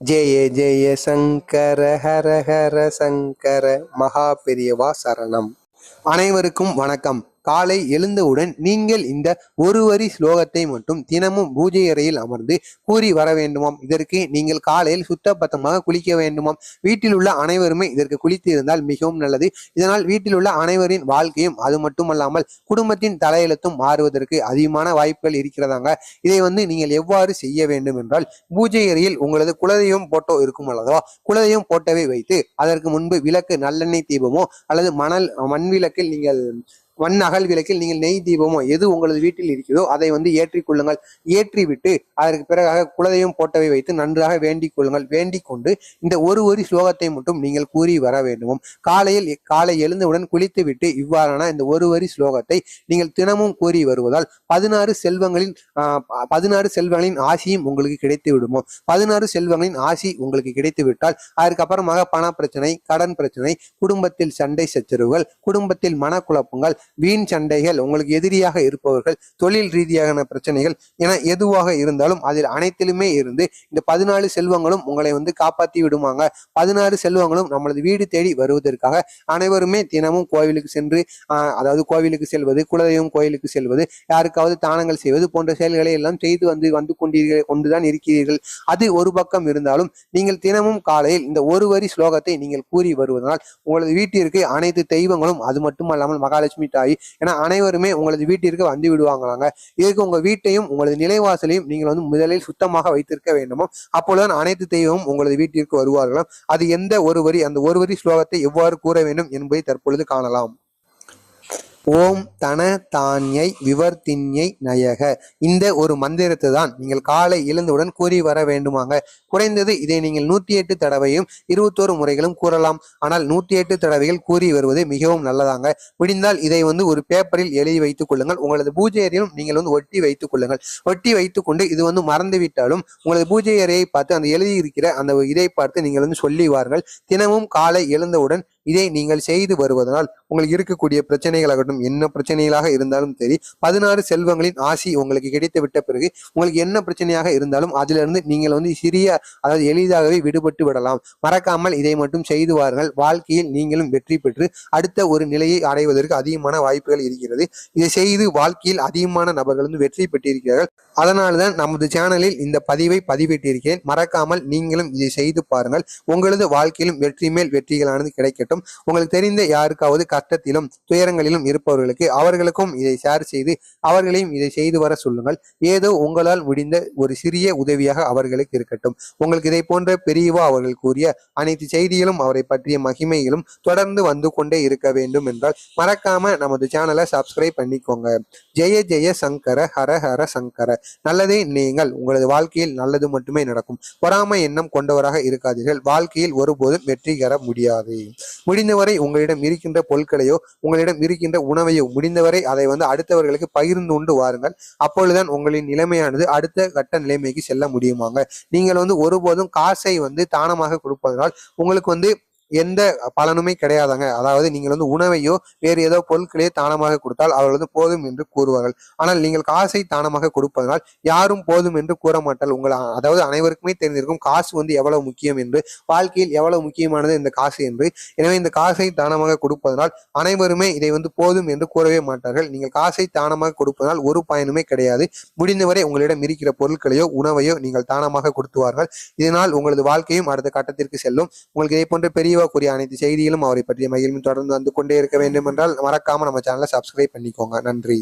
ஜெய ஜெய சங்கர ஹர ஹர சங்கர மகா பெரியவா சரணம். அனைவருக்கும் வணக்கம். காலை எழுந்தவுடன் நீங்கள் இந்த ஒரு வரி ஸ்லோகத்தை மட்டும் தினமும் பூஜை அறையில் அமர்ந்து கூறி வர வேண்டுமாம். இதற்கு நீங்கள் காலையில் சுத்தபத்தமாக குளிக்க வேண்டுமாம். வீட்டில் உள்ள அனைவருமே இதற்கு குளித்து இருந்தால் மிகவும் நல்லது. இதனால் வீட்டில் உள்ள அனைவரின் வாழ்க்கையும் அது மட்டுமல்லாமல் குடும்பத்தின் தலையெழுத்தும் மாறுவதற்கு அதிகமான வாய்ப்புகள் இருக்கிறதாங்க. இதை நீங்கள் எவ்வாறு செய்ய வேண்டும் என்றால், பூஜை அறையில் உங்களது குலதெய்வம் போட்டோ இருக்கும் அல்லவா, குலதெய்வம் போட்டோவை வைத்து அதற்கு முன்பு விளக்கு நல்லெண்ணெய் தீபமோ அல்லது மண் விளக்கில் அகல் விளக்கில் நீங்கள் நெய் தீபமோ எது உங்களது வீட்டில் இருக்கிறதோ அதை ஏற்றிக் கொள்ளுங்கள். ஏற்றிவிட்டு அதற்கு பிறகாக குலதெய்வம் போட்டவை வைத்து நன்றாக வேண்டிக் கொள்ளுங்கள். வேண்டிக் கொண்டு இந்த ஒரு ஸ்லோகத்தை மட்டும் நீங்கள் கூறி வர வேண்டும். காலை எழுந்தவுடன் குளித்து விட்டு இவ்வாறான இந்த ஒரு ஸ்லோகத்தை நீங்கள் தினமும் கூறி வருவதால் 16 செல்வங்களின் ஆசியும் உங்களுக்கு கிடைத்து விடுமோ. 16 செல்வங்களின் ஆசி உங்களுக்கு கிடைத்து விட்டால் அதற்கு அப்புறமாக பண பிரச்சனை, கடன் பிரச்சனை, குடும்பத்தில் சண்டை சச்சரவுகள், குடும்பத்தில் மனக்குழப்பங்கள், வீண் சண்டைகள், உங்களுக்கு எதிரியாக இருப்பவர்கள், தொழில் ரீதியான பிரச்சனைகள் என எதுவாக இருந்தாலும் அதில் அனைத்திலுமே இருந்து இந்த 14 செல்வங்களும் உங்களை காப்பாற்றி விடுவாங்க. 16 செல்வங்களும் நம்மளது வீடு தேடி வருவதற்காக அனைவருமே தினமும் கோவிலுக்கு சென்று கோவிலுக்கு செல்வது, குலதெய்வம் கோயிலுக்கு செல்வது, யாருக்காவது தானங்கள் செய்வது போன்ற செயல்களை எல்லாம் செய்து வந்து கொண்டுதான் இருக்கிறீர்கள். அது ஒரு பக்கம் இருந்தாலும் நீங்கள் தினமும் காலையில் இந்த ஒரு ஸ்லோகத்தை நீங்கள் கூறி வருவதனால் உங்களது வீட்டிற்கு அனைத்து தெய்வங்களும் அது மட்டுமல்லாமல் மகாலட்சுமி தாய் என அனைவருமே உங்களது வீட்டிற்கு வந்து விடுவாங்களாங்க. இதுக்கு உங்க வீட்டையும் உங்களது நிலைவாசலையும் நீங்கள் முதலில் சுத்தமாக வைத்திருக்க வேண்டுமோ. அப்பொழுதுதான் அனைத்து தெய்வமும் உங்களது வீட்டிற்கு வருவார்களாம். அது எந்த அந்த ஒரு ஸ்லோகத்தை எவ்வாறு கூற வேண்டும் என்பதை தற்பொழுது காணலாம். ஓம் தன தான்யை விவர்த்தின்யை நயக, இந்த ஒரு மந்திரத்தை தான் நீங்கள் காலை எழுந்தவுடன் கூறி வர வேண்டுமாங்க. குறைந்தது இதை நீங்கள் 108 தடவையும் 21 முறைகளும் கூறலாம். ஆனால் 108 தடவைகள் கூறி வருவது மிகவும் நல்லதாங்க. முடிந்தால் இதை ஒரு பேப்பரில் எழுதி வைத்துக் கொள்ளுங்கள். உங்களது பூஜை அறையிலும் நீங்கள் ஒட்டி வைத்துக் கொள்ளுங்கள். ஒட்டி வைத்துக் கொண்டு இது மறந்து விட்டாலும் உங்களது பூஜை அறையை பார்த்து அந்த எழுதி இருக்கிற அந்த இதை பார்த்து நீங்கள் சொல்லி வாருங்கள். தினமும் காலை எழுந்தவுடன் இதை நீங்கள் செய்து வருவதனால் உங்களுக்கு இருக்கக்கூடிய பிரச்சனைகளாகட்டும், என்ன பிரச்சனைகளாக இருந்தாலும் சரி, 16 செல்வங்களின் ஆசி உங்களுக்கு கிடைத்து விட்ட பிறகு உங்களுக்கு என்ன பிரச்சனையாக இருந்தாலும் அதிலிருந்து நீங்கள் சிறிய எளிதாகவே விடுபட்டு விடலாம். மறக்காமல் இதை மட்டும் செய்து வாருங்கள். வாழ்க்கையில் நீங்களும் வெற்றி பெற்று அடுத்த ஒரு நிலையை அடைவதற்கு அதிகமான வாய்ப்புகள் இருக்கிறது. இதை செய்து வாழ்க்கையில் அதிகமான நபர்கள் வெற்றி பெற்றிருக்கிறார்கள். அதனால்தான் நமது சேனலில் இந்த பதிவை பதிவிட்டிருக்கிறேன். மறக்காமல் நீங்களும் இதை செய்து பாருங்கள். உங்களது வாழ்க்கையிலும் வெற்றி மேல் வெற்றிகளானது கிடைக்கட்டும். உங்களுக்கு தெரிந்த யாருக்காவது கஷ்டத்திலும் துயரங்களிலும் இருப்பவர்களுக்கு அவர்களுக்கும் இதை ஷேர் செய்து அவர்களையும் இதை செய்து வர சொல்லுங்கள். ஏதோ உங்களால் முடிந்த ஒரு சிறிய உதவியாக அவர்களுக்கு இருக்கட்டும். உங்களுக்கு இதை போன்ற பெரியவா அவர்கள் கூறிய அனைத்து செய்திகளும் அவரை பற்றிய மகிமைகளும் தொடர்ந்து வந்து கொண்டே இருக்க வேண்டும் என்றால் மறக்காம நமது சேனலை சப்ஸ்கிரைப் பண்ணிக்கோங்க. ஜெய ஜெய சங்கர ஹர ஹர சங்கர. நல்லதே நீங்கள் உங்களது வாழ்க்கையில் நல்லது மட்டுமே நடக்கும். பொறாமை எண்ணம் கொண்டவராக இருக்காதீர்கள். வாழ்க்கையில் ஒருபோதும் வெற்றி பெற முடியாது. முடிந்தவரை உங்களிடம் இருக்கின்ற பொருட்களையோ உங்களிடம் இருக்கின்ற உணவையோ முடிந்தவரை அதை அடுத்தவர்களுக்கு பகிர்ந்து கொண்டு வாருங்கள். அப்பொழுதுதான் உங்களின் நிலைமையானது அடுத்த கட்ட நிலைமைக்கு செல்ல முடியுமாங்க. நீங்கள் ஒருபோதும் காசை தானமாக கொடுப்பதனால் உங்களுக்கு எந்த பலனுமே கிடையாதாங்க. அதாவது நீங்கள் உணவையோ வேறு ஏதோ பொருட்களையோ தானமாக கொடுத்தால் அவர்கள் போதும் என்று கூறுவார்கள். ஆனால் நீங்கள் காசை தானமாக கொடுப்பதனால் யாரும் போதும் என்று கூற மாட்டால். அனைவருக்குமே தெரிந்திருக்கும் காசு எவ்வளவு முக்கியம் என்று, வாழ்க்கையில் எவ்வளவு முக்கியமானது இந்த காசு என்று. எனவே இந்த காசை தானமாக கொடுப்பதனால் அனைவருமே இதை போதும் என்று கூறவே மாட்டார்கள். நீங்கள் காசை தானமாக கொடுப்பதனால் ஒரு பயனுமே கிடையாது. முடிந்தவரை உங்களிடம் இருக்கிற பொருட்களையோ உணவையோ நீங்கள் தானமாக கொடுத்துவார்கள். இதனால் உங்களது வாழ்க்கையும் அடுத்த கட்டத்திற்கு செல்லும். உங்களுக்கு இதை போன்ற பெரிய கூறிய அனைத்து செய்திகளும் அவரை பற்றிய மகிழ்ச்சியும் தொடர்ந்து வந்து கொண்டே இருக்க வேண்டும் என்றால் மறக்காம நம்ம சேனலை சப்ஸ்கிரைப் பண்ணிக்கோங்க. நன்றி.